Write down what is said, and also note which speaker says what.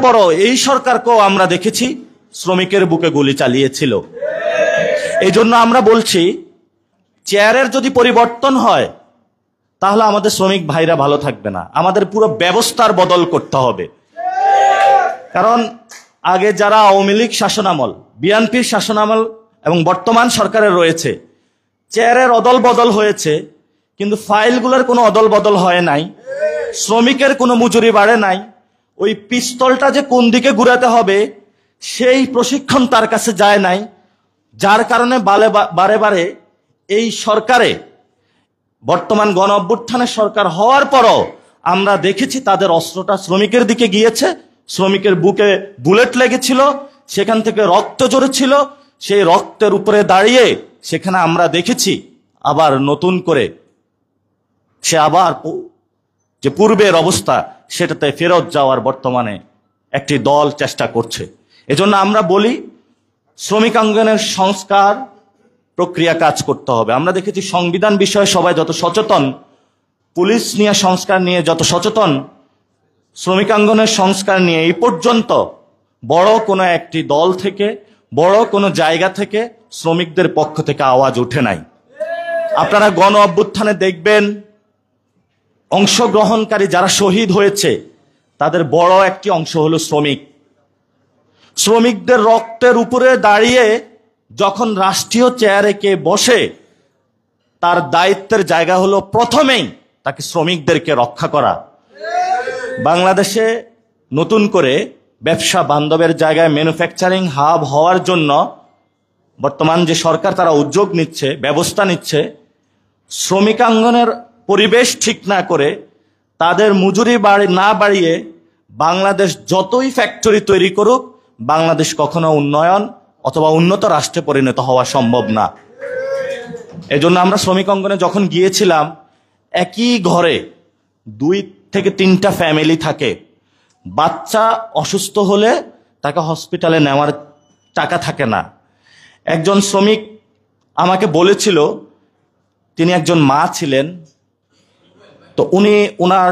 Speaker 1: বড় এই সরকারকেও আমরা দেখেছি শ্রমিকের বুকে গুলি চালিয়েছিল। এই জন্য আমরা বলছি, চেয়ারের যদি পরিবর্তন হয় তাহলে আমাদের শ্রমিক ভাইরা ভালো থাকবে না, আমাদের পুরো ব্যবস্থার বদল করতে হবে। কারণ আগে যারা আওয়ামী লীগ শাসনামল, বিএনপির শাসনামল এবং বর্তমান সরকারের রয়েছে, চেয়ারের অদল বদল হয়েছে কিন্তু ফাইলগুলোর কোনো অদল বদল হয় নাই, শ্রমিকের কোনো মজুরি বাড়ে নাই। ওই পিস্তলটা যে কোন দিকে ঘুরাতে হবে সেই প্রশিক্ষণ তার কাছে যায় নাই, যার কারণে বারে বারে এই সরকারে, বর্তমান গণ অভ্যুত্থানের সরকার হওয়ার পরও আমরা দেখেছি তাদের অস্ত্রটা শ্রমিকের দিকে গিয়েছে, শ্রমিকের বুকে বুলেট লেগেছিল, সেখান থেকে রক্ত ঝরেছিল। সেই রক্তের উপরে দাঁড়িয়ে সেখানে আমরা দেখেছি আবার নতুন করে সে আবার যে পূর্বের অবস্থা সেটাতে ফেরত যাওয়ার বর্তমানে একটি দল চেষ্টা করছে। এজন্য আমরা বলি, শ্রমিক আন্দোলনের সংস্কার প্রক্রিয়া কাজ করতে হবে। আমরা দেখেছি সংবিধান বিষয়ে সবাই যত সচেতন, পুলিশ নিয়ে সংস্কার নিয়ে যত সচেতন, শ্রমিক আন্দোলনের সংস্কার নিয়ে এই পর্যন্ত বড় কোনো একটি দল থেকে, বড় কোনো জায়গা থেকে শ্রমিকদের পক্ষ থেকে আওয়াজ ওঠে নাই। আপনারা গণ অভ্যুত্থানে দেখবেন অংশগ্রহণকারী যারা শহীদ হয়েছে তাদের বড় একটি অংশ হলো শ্রমিক। শ্রমিকদের রক্তের উপরে দাঁড়িয়ে যখন রাষ্ট্রীয় চেয়ারে কে বসে, তার দায়িত্বের জায়গা হলো প্রথমেই তাকে শ্রমিকদেরকে রক্ষা করা। বাংলাদেশে নতুন করে ব্যবসা বান্ধবের জায়গায় ম্যানুফ্যাকচারিং হাব হওয়ার জন্য বর্তমান যে সরকার তারা উদ্যোগ নিচ্ছে, ব্যবস্থা নিচ্ছে, শ্রমিক আন্দোলনের পরিবেশ ঠিক না করে, তাদের মজুরি না বাড়িয়ে বাংলাদেশ যতই ফ্যাক্টরি তৈরি করুক, বাংলাদেশ কখনো উন্নয়ন অথবা উন্নত রাষ্ট্রে পরিণত হওয়া সম্ভব না। এজন্য আমরা শ্রমিক অঙ্গনে যখন গিয়েছিলাম, একই ঘরে 2 থেকে 3টা ফ্যামিলি থাকে। বাচ্চা অসুস্থ হলে তাকে হসপিটালে নেওয়ার টাকা থাকে না। একজন শ্রমিক আমাকে বলেছিল, তিনি একজন মা ছিলেন, তো উনি ওনার